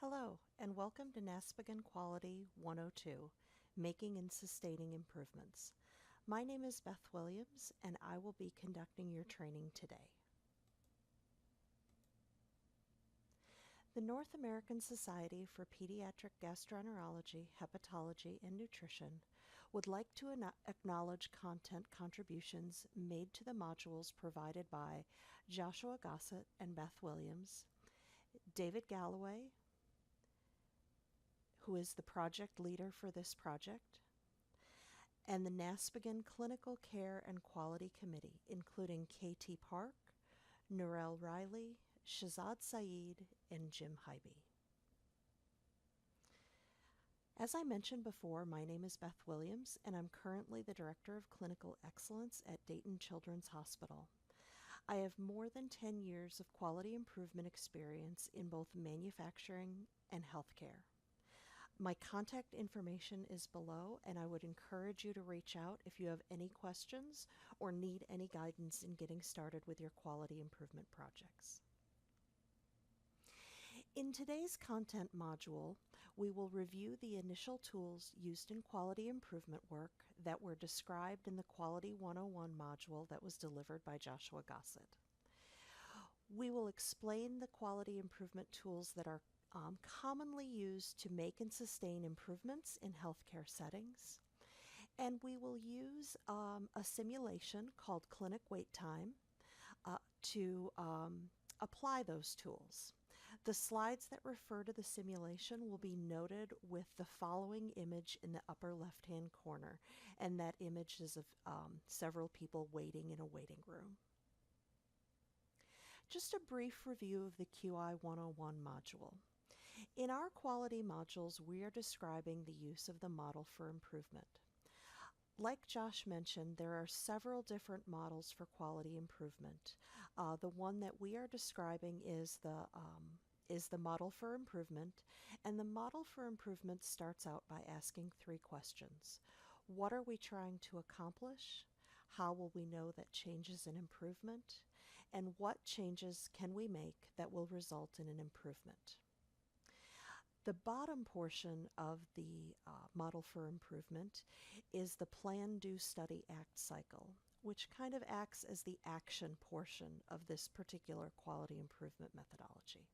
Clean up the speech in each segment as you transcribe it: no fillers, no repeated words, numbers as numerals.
Hello, and welcome to NASPGHAN Quality 102, Making and Sustaining Improvements. My name is Beth Williams, and I will be conducting your training today. The North American Society for Pediatric Gastroenterology, Hepatology, and Nutrition would like to acknowledge content contributions made to the modules provided by Joshua Gossett and Beth Williams, David Galloway, who is the project leader for this project, and the NASPGHAN Clinical Care and Quality Committee, including KT Park, Narelle Riley, Shazad Saeed, and Jim Hybe. As I mentioned before, my name is Beth Williams, and I'm currently the Director of Clinical Excellence at Dayton Children's Hospital. I have more than 10 years of quality improvement experience in both manufacturing and healthcare. My contact information is below, and I would encourage you to reach out if you have any questions or need any guidance in getting started with your quality improvement projects. In today's content module, we will review the initial tools used in quality improvement work that were described in the Quality 101 module that was delivered by Joshua Gossett. We will explain the quality improvement tools that are commonly used to make and sustain improvements in healthcare settings. And we will use a simulation called Clinic Wait Time to apply those tools. The slides that refer to the simulation will be noted with the following image in the upper left-hand corner, and that image is of several people waiting in a waiting room. Just a brief review of the QI 101 module. In our quality modules, we are describing the use of the model for improvement. Like Josh mentioned, there are several different models for quality improvement. The one that we are describing is the model for improvement, and the model for improvement starts out by asking 3 questions. What are we trying to accomplish? How will we know that change is an improvement? And what changes can we make that will result in an improvement? The bottom portion of the model for improvement is the Plan, Do, Study, Act cycle, which kind of acts as the action portion of this particular quality improvement methodology.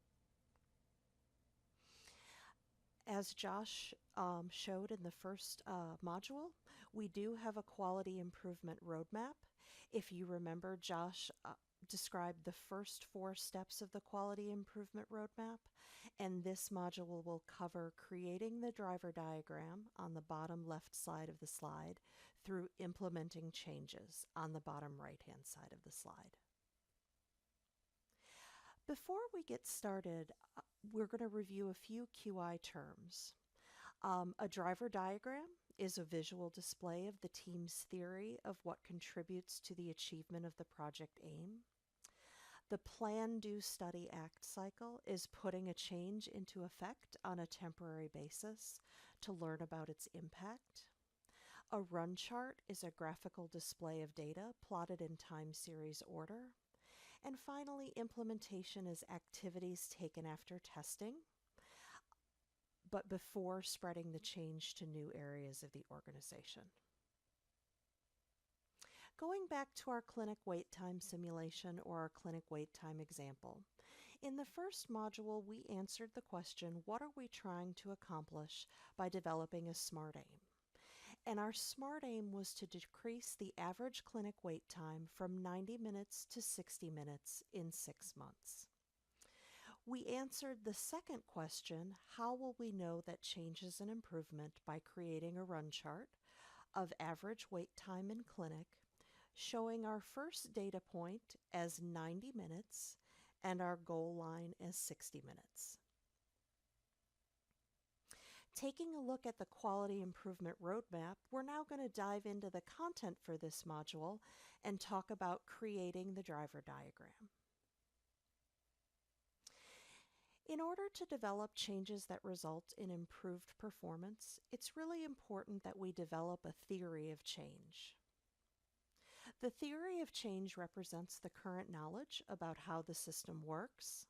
As Josh showed in the first module, we do have a quality improvement roadmap. If you remember, Josh described the first 4 steps of the quality improvement roadmap, and this module will cover creating the driver diagram on the bottom left side of the slide through implementing changes on the bottom right-hand side of the slide. Before we get started, we're going to review a few QI terms. A driver diagram is a visual display of the team's theory of what contributes to the achievement of the project aim. The Plan, Do, Study, Act cycle is putting a change into effect on a temporary basis to learn about its impact. A run chart is a graphical display of data plotted in time series order. And finally, implementation is activities taken after testing, but before spreading the change to new areas of the organization. Going back to our clinic wait time simulation or our clinic wait time example, in the first module we answered the question, what are we trying to accomplish by developing a SMART aim? And our SMART aim was to decrease the average clinic wait time from 90 minutes to 60 minutes in 6 months. We answered the second question, how will we know that change is an improvement, by creating a run chart of average wait time in clinic, showing our first data point as 90 minutes and our goal line as 60 minutes. Taking a look at the quality improvement roadmap, we're now going to dive into the content for this module and talk about creating the driver diagram. In order to develop changes that result in improved performance, it's really important that we develop a theory of change. The theory of change represents the current knowledge about how the system works,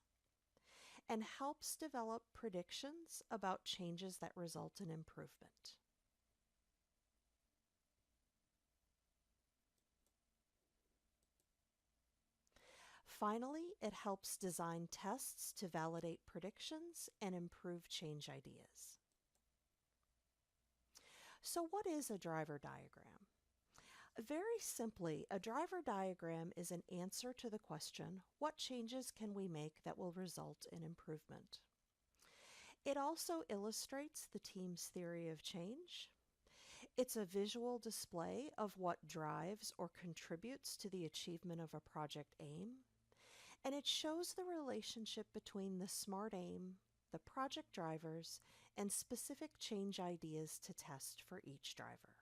and helps develop predictions about changes that result in improvement. Finally, it helps design tests to validate predictions and improve change ideas. So, what is a driver diagram? Very simply, a driver diagram is an answer to the question, what changes can we make that will result in improvement? It also illustrates the team's theory of change. It's a visual display of what drives or contributes to the achievement of a project aim. And it shows the relationship between the SMART aim, the project drivers, and specific change ideas to test for each driver.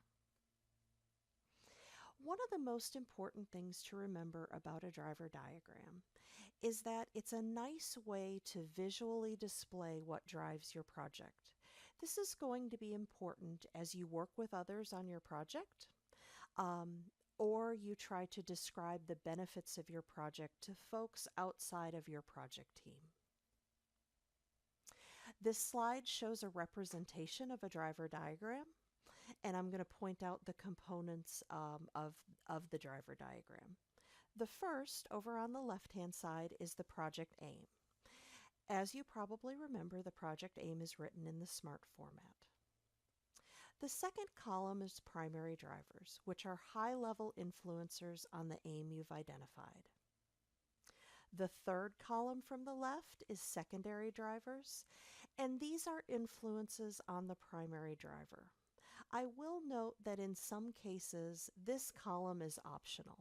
One of the most important things to remember about a driver diagram is that it's a nice way to visually display what drives your project. This is going to be important as you work with others on your project, or you try to describe the benefits of your project to folks outside of your project team. This slide shows a representation of a driver diagram, and I'm going to point out the components of the driver diagram. The first, over on the left-hand side, is the project aim. As you probably remember, the project aim is written in the SMART format. The second column is primary drivers, which are high-level influencers on the aim you've identified. The third column from the left is secondary drivers, and these are influences on the primary driver. I will note that in some cases, this column is optional.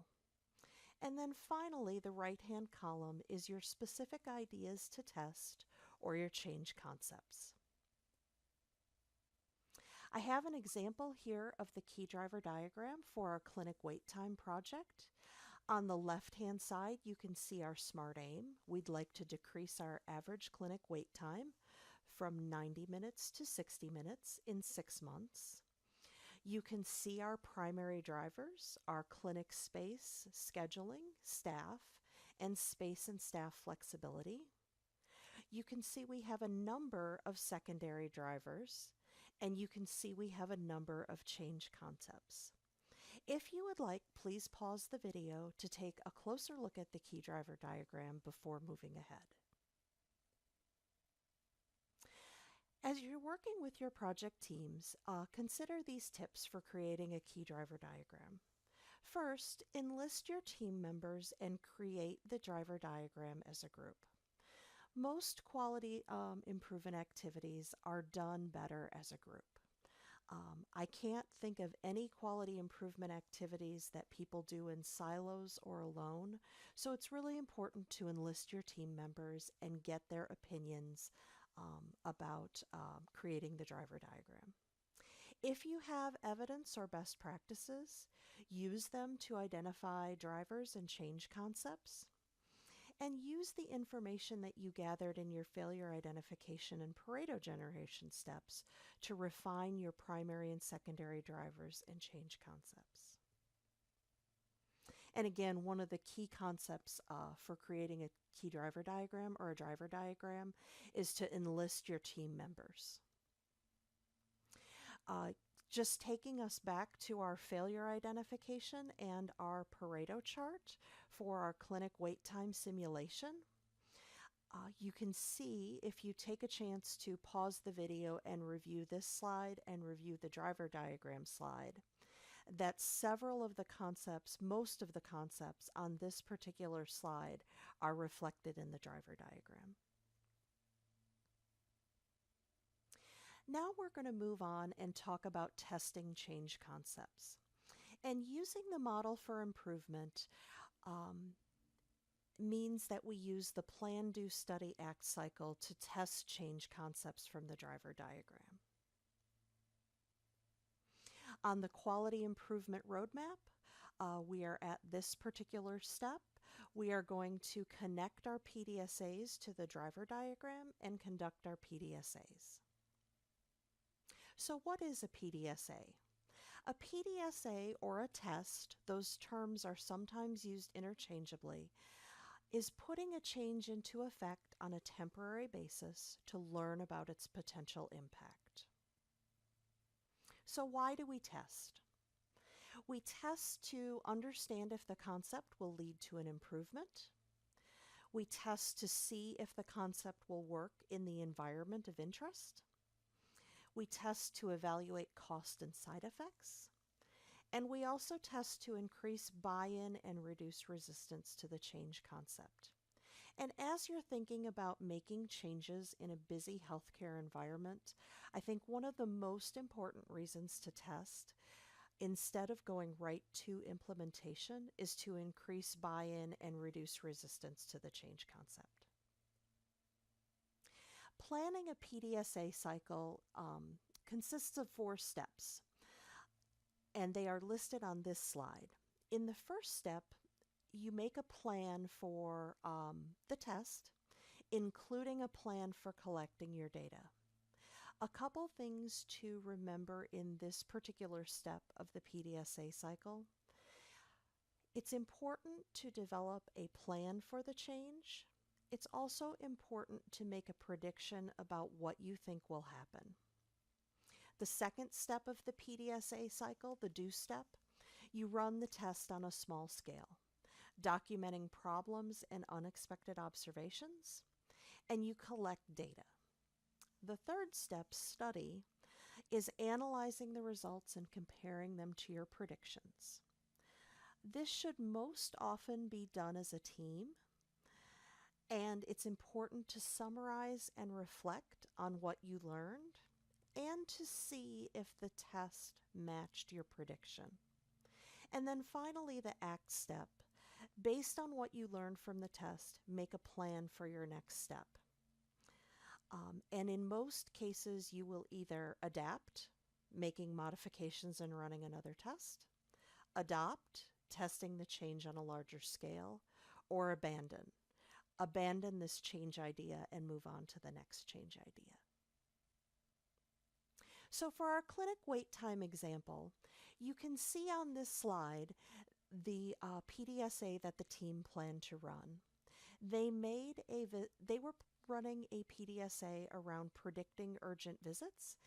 And then finally, the right-hand column is your specific ideas to test or your change concepts. I have an example here of the key driver diagram for our clinic wait time project. On the left-hand side, you can see our SMART aim. We'd like to decrease our average clinic wait time from 90 minutes to 60 minutes in 6 months. You can see our primary drivers, our clinic space, scheduling, staff, and space and staff flexibility. You can see we have a number of secondary drivers, and you can see we have a number of change concepts. If you would like, please pause the video to take a closer look at the key driver diagram before moving ahead. As you're working with your project teams, consider these tips for creating a key driver diagram. First, enlist your team members and create the driver diagram as a group. Most quality improvement activities are done better as a group. I can't think of any quality improvement activities that people do in silos or alone, so it's really important to enlist your team members and get their opinions about creating the driver diagram. If you have evidence or best practices, use them to identify drivers and change concepts, and use the information that you gathered in your failure identification and Pareto generation steps to refine your primary and secondary drivers and change concepts. And again, one of the key concepts for creating a key driver diagram or a driver diagram is to enlist your team members. Just taking us back to our failure identification and our Pareto chart for our clinic wait time simulation, you can see, if you take a chance to pause the video and review this slide and review the driver diagram slide, that several of the concepts, most of the concepts on this particular slide are reflected in the driver diagram. Now we're going to move on and talk about testing change concepts. And using the model for improvement means that we use the Plan, Do, Study, Act cycle to test change concepts from the driver diagram. On the quality improvement roadmap, we are at this particular step. We are going to connect our PDSAs to the driver diagram and conduct our PDSAs. So what is a PDSA? A PDSA, or a test, those terms are sometimes used interchangeably, is putting a change into effect on a temporary basis to learn about its potential impact. So why do we test? We test to understand if the concept will lead to an improvement. We test to see if the concept will work in the environment of interest. We test to evaluate cost and side effects. And we also test to increase buy-in and reduce resistance to the change concept. And as you're thinking about making changes in a busy healthcare environment, I think one of the most important reasons to test, instead of going right to implementation, is to increase buy-in and reduce resistance to the change concept. Planning a PDSA cycle consists of 4 steps, and they are listed on this slide. In the first step, you make a plan for the test, including a plan for collecting your data. A couple things to remember in this particular step of the PDSA cycle. It's important to develop a plan for the change. It's also important to make a prediction about what you think will happen. The second step of the PDSA cycle, the do step, you run the test on a small scale, documenting problems and unexpected observations, and you collect data. The third step, study, is analyzing the results and comparing them to your predictions. This should most often be done as a team, and it's important to summarize and reflect on what you learned and to see if the test matched your prediction. And then finally, the act step. Based on what you learned from the test, make a plan for your next step. And in most cases, you will either adapt, making modifications and running another test, adopt, testing the change on a larger scale, or abandon. Abandon this change idea and move on to the next change idea. So for our clinic wait time example, you can see on this slide the PDSA that the team planned to run. They were running a PDSA around predicting urgent visits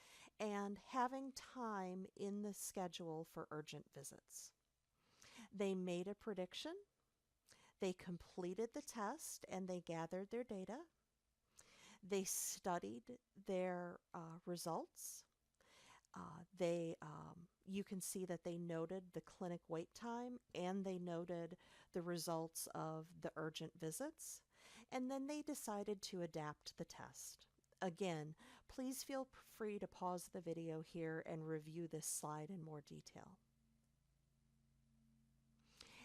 and having time in the schedule for urgent visits. They made a prediction, they completed the test, and they gathered their data. They studied their results. You can see that they noted the clinic wait time and they noted the results of the urgent visits, and then they decided to adapt the test. Again, please feel free to pause the video here and review this slide in more detail.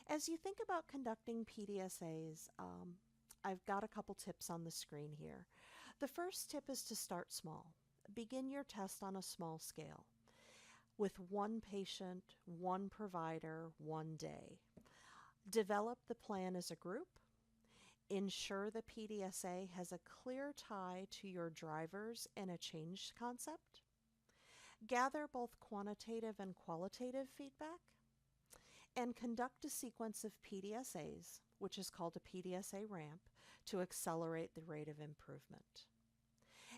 As you think about conducting PDSAs, I've got a couple tips on the screen here. The first tip is to start small. Begin your test on a small scale with 1 patient, 1 provider, 1 day. Develop the plan as a group. Ensure the PDSA has a clear tie to your drivers and a change concept. Gather both quantitative and qualitative feedback. And conduct a sequence of PDSAs, which is called a PDSA ramp, to accelerate the rate of improvement.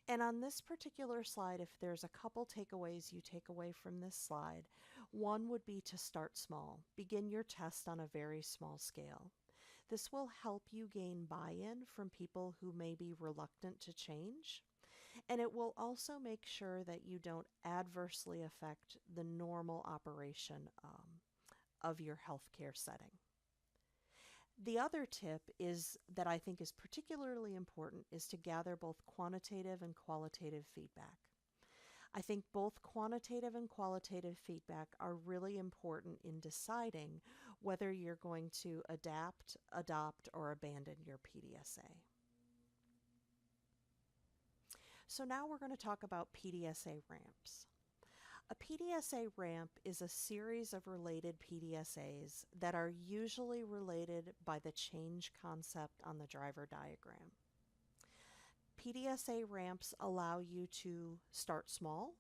And on this particular slide, if there's a couple takeaways you take away from this slide, one would be to start small. Begin your test on a very small scale. This will help you gain buy-in from people who may be reluctant to change, and it will also make sure that you don't adversely affect the normal operation of your healthcare setting. The other tip that I think is particularly important is to gather both quantitative and qualitative feedback. I think both quantitative and qualitative feedback are really important in deciding whether you're going to adapt, adopt, or abandon your PDSA. So now we're going to talk about PDSA ramps. A PDSA ramp is a series of related PDSAs that are usually related by the change concept on the driver diagram. PDSA ramps allow you to start small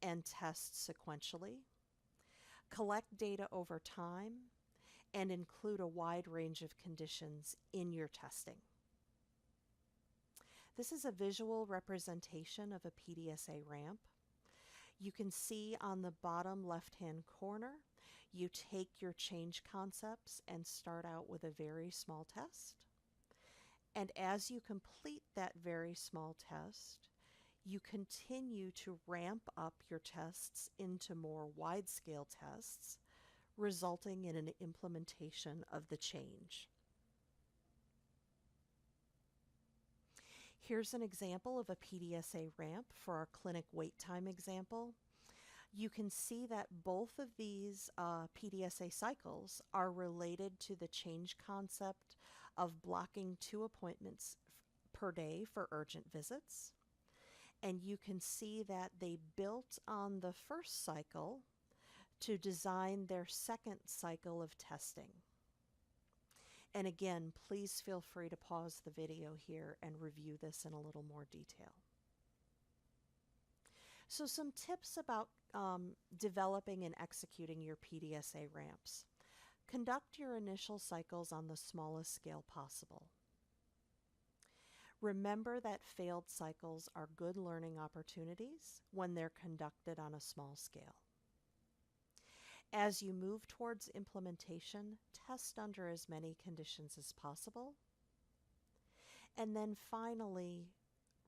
and test sequentially, collect data over time, and include a wide range of conditions in your testing. This is a visual representation of a PDSA ramp. You can see on the bottom left-hand corner, you take your change concepts and start out with a very small test. And as you complete that very small test, you continue to ramp up your tests into more wide-scale tests, resulting in an implementation of the change. Here's an example of a PDSA ramp for our clinic wait time example. You can see that both of these PDSA cycles are related to the change concept of blocking 2 appointments per day for urgent visits. And you can see that they built on the first cycle to design their second cycle of testing. And again, please feel free to pause the video here and review this in a little more detail. So some tips about developing and executing your PDSA ramps. Conduct your initial cycles on the smallest scale possible. Remember that failed cycles are good learning opportunities when they're conducted on a small scale. As you move towards implementation, test under as many conditions as possible. And then finally,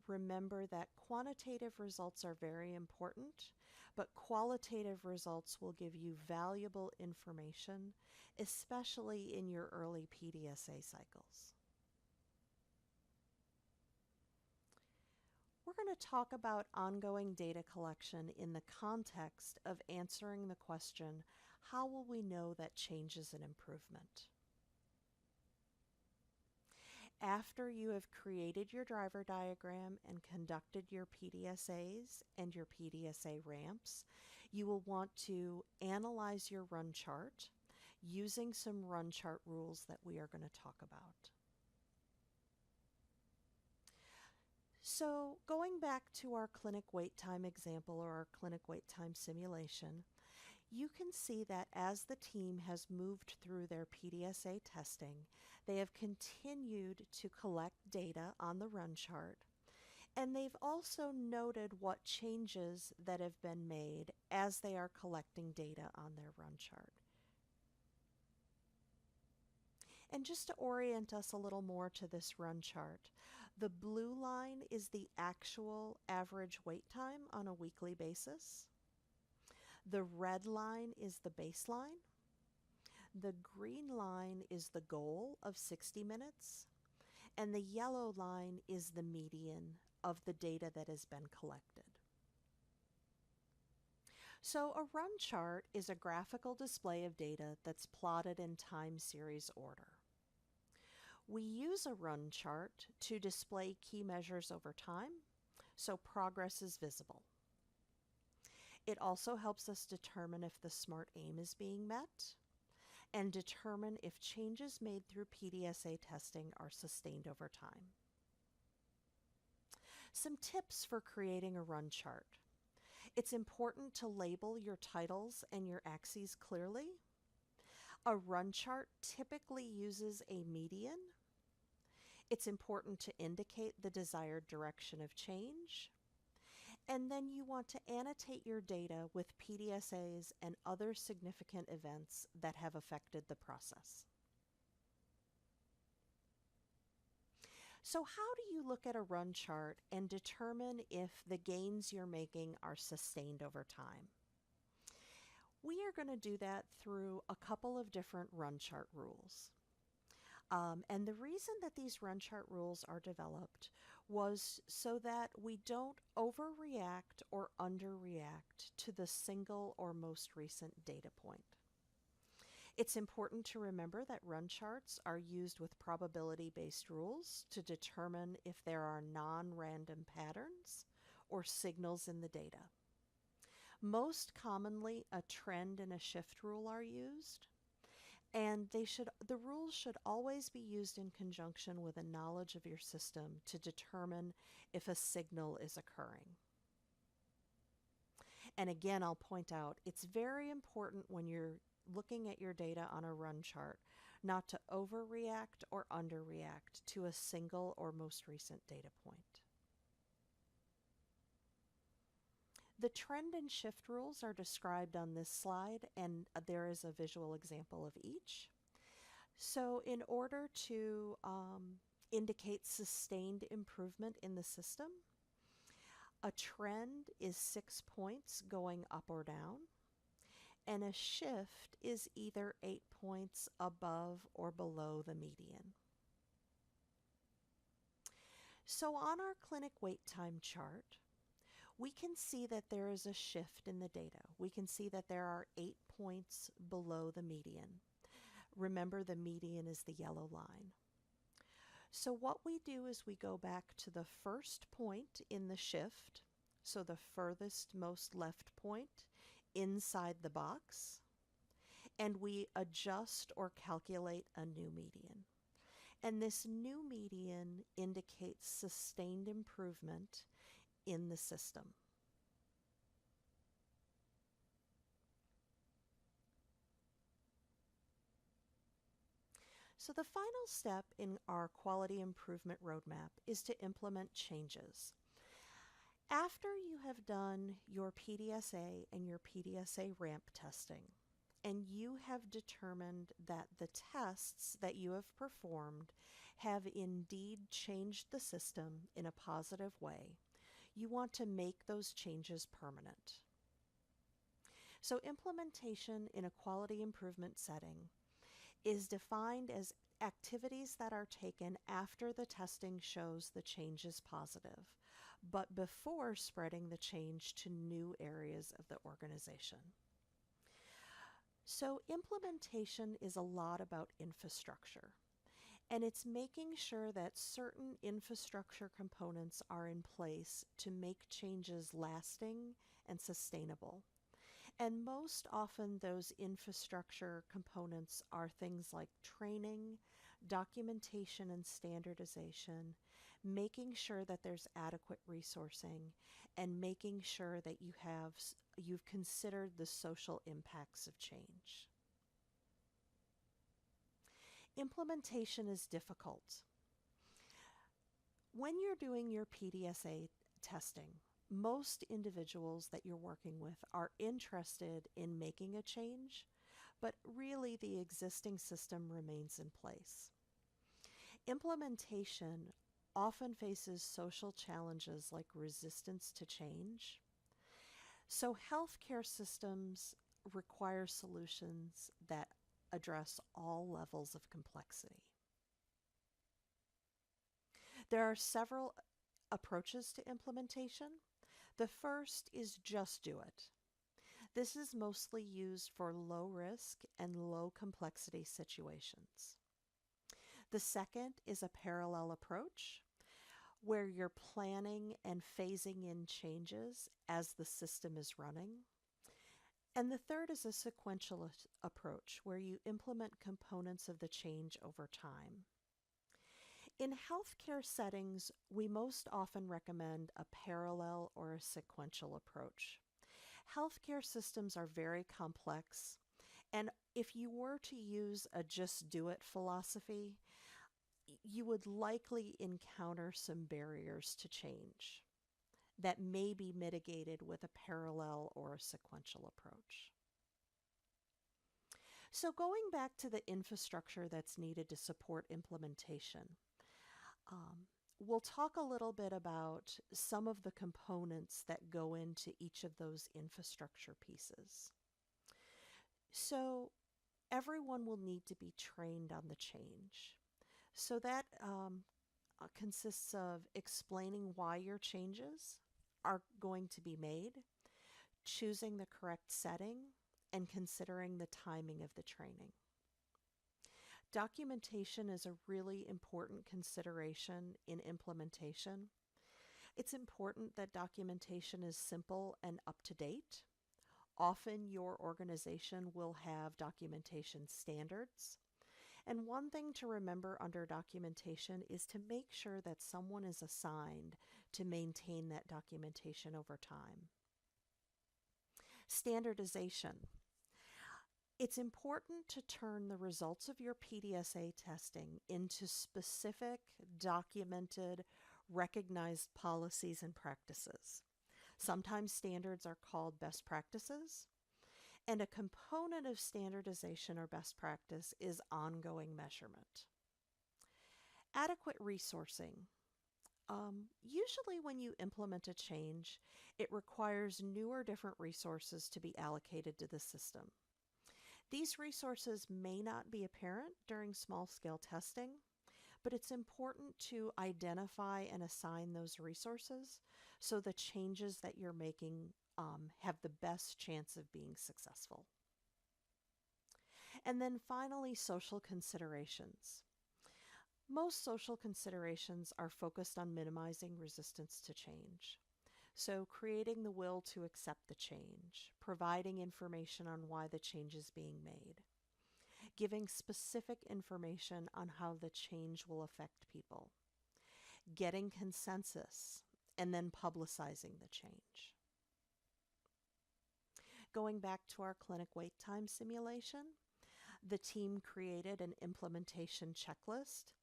remember that quantitative results are very important, but qualitative results will give you valuable information, especially in your early PDSA cycles. We're going to talk about ongoing data collection in the context of answering the question, how will we know that change is an improvement? After you have created your driver diagram and conducted your PDSAs and your PDSA ramps, you will want to analyze your run chart using some run chart rules that we are going to talk about. So going back to our clinic wait time example or our clinic wait time simulation, you can see that as the team has moved through their PDSA testing, they have continued to collect data on the run chart, and they've also noted what changes that have been made as they are collecting data on their run chart. And just to orient us a little more to this run chart, the blue line is the actual average wait time on a weekly basis. The red line is the baseline. The green line is the goal of 60 minutes. And the yellow line is the median of the data that has been collected. So a run chart is a graphical display of data that's plotted in time series order. We use a run chart to display key measures over time, so progress is visible. It also helps us determine if the SMART aim is being met and determine if changes made through PDSA testing are sustained over time. Some tips for creating a run chart. It's important to label your titles and your axes clearly. A run chart typically uses a median. It's important to indicate the desired direction of change. And then you want to annotate your data with PDSAs and other significant events that have affected the process. So how do you look at a run chart and determine if the gains you're making are sustained over time? We are going to do that through a couple of different run chart rules. And the reason that these run chart rules are developed was so that we don't overreact or underreact to the single or most recent data point. It's important to remember that run charts are used with probability-based rules to determine if there are non-random patterns or signals in the data. Most commonly, a trend and a shift rule are used, and the rules should always be used in conjunction with a knowledge of your system to determine if a signal is occurring. And again, I'll point out, it's very important when you're looking at your data on a run chart, not to overreact or underreact to a single or most recent data point. The trend and shift rules are described on this slide, and there is a visual example of each. So in order to indicate sustained improvement in the system, a trend is 6 points going up or down, and a shift is either 8 points above or below the median. So on our clinic wait time chart, we can see that there is a shift in the data. We can see that there are 8 points below the median. Remember, the median is the yellow line. So what we do is we go back to the first point in the shift, so the furthest most left point inside the box, and we adjust or calculate a new median. And this new median indicates sustained improvement in the system. So the final step in our quality improvement roadmap is to implement changes. After you have done your PDSA and your PDSA ramp testing, and you have determined that the tests that you have performed have indeed changed the system in a positive way, you want to make those changes permanent. So implementation in a quality improvement setting is defined as activities that are taken after the testing shows the change is positive, but before spreading the change to new areas of the organization. So implementation is a lot about infrastructure, and it's making sure that certain infrastructure components are in place to make changes lasting and sustainable. And most often those infrastructure components are things like training, documentation and standardization, making sure that there's adequate resourcing, and making sure that you've considered the social impacts of change. Implementation is difficult. When you're doing your PDSA testing, most individuals that you're working with are interested in making a change, but really the existing system remains in place. Implementation often faces social challenges like resistance to change. So healthcare systems require solutions that address all levels of complexity. There are several approaches to implementation. The first is just do it. This is mostly used for low risk and low complexity situations. The second is a parallel approach, where you're planning and phasing in changes as the system is running. And the third is a sequential approach, where you implement components of the change over time. In healthcare settings, we most often recommend a parallel or a sequential approach. Healthcare systems are very complex, and if you were to use a just do it philosophy, you would likely encounter some barriers to change that may be mitigated with a parallel or a sequential approach. So going back to the infrastructure that's needed to support implementation, we'll talk a little bit about some of the components that go into each of those infrastructure pieces. So everyone will need to be trained on the change. So that consists of explaining why your changes are going to be made, choosing the correct setting, and considering the timing of the training. Documentation is a really important consideration in implementation. It's important that documentation is simple and up to date. Often your organization will have documentation standards. And one thing to remember under documentation is to make sure that someone is assigned to maintain that documentation over time. Standardization. It's important to turn the results of your PDSA testing into specific, documented, recognized policies and practices. Sometimes standards are called best practices, and a component of standardization or best practice is ongoing measurement. Adequate resourcing. Usually, when you implement a change, it requires new or different resources to be allocated to the system. These resources may not be apparent during small scale testing, but it's important to identify and assign those resources so the changes that you're making have the best chance of being successful. And then finally, social considerations. Most social considerations are focused on minimizing resistance to change. So, creating the will to accept the change, providing information on why the change is being made, giving specific information on how the change will affect people, getting consensus, and then publicizing the change. Going back to our clinic wait time simulation, the team created an implementation checklist.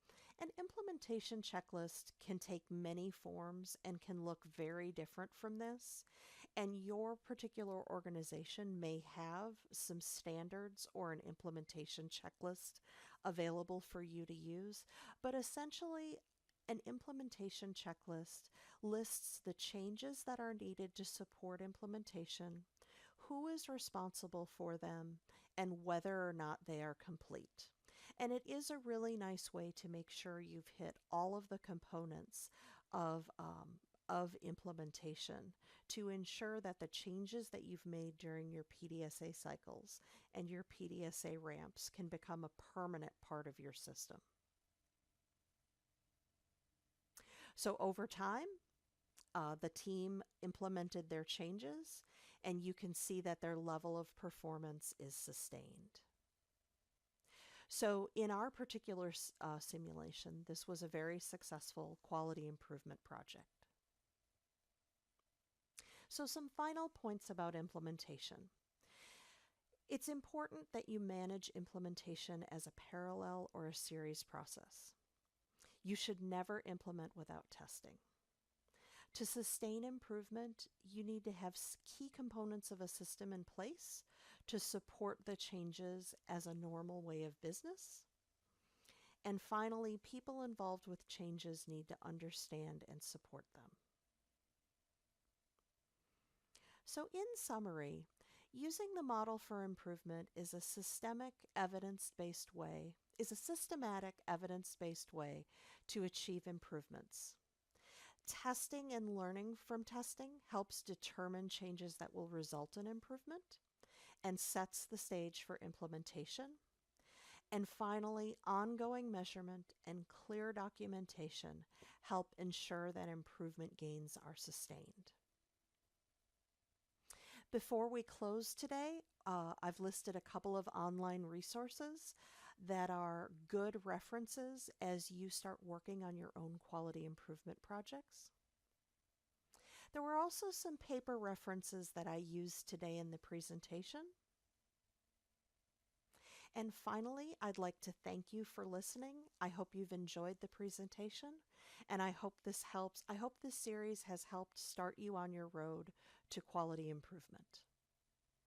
An implementation checklist can take many forms and can look very different from this. And your particular organization may have some standards or an implementation checklist available for you to use. But essentially, an implementation checklist lists the changes that are needed to support implementation, who is responsible for them, and whether or not they are complete. And it is a really nice way to make sure you've hit all of the components of implementation to ensure that the changes that you've made during your PDSA cycles and your PDSA ramps can become a permanent part of your system. So over time, the team implemented their changes, and you can see that their level of performance is sustained. So in our particular simulation, this was a very successful quality improvement project. So some final points about implementation. It's important that you manage implementation as a parallel or a series process. You should never implement without testing. To sustain improvement, you need to have key components of a system in place to support the changes as a normal way of business. And finally, people involved with changes need to understand and support them. So in summary, using the model for improvement is a systematic evidence-based way to achieve improvements. Testing and learning from testing helps determine changes that will result in improvement and sets the stage for implementation. And finally, ongoing measurement and clear documentation help ensure that improvement gains are sustained. Before we close today, I've listed a couple of online resources that are good references as you start working on your own quality improvement projects. There were also some paper references that I used today in the presentation. And finally, I'd like to thank you for listening. I hope you've enjoyed the presentation, and I hope this helps. I hope this series has helped start you on your road to quality improvement.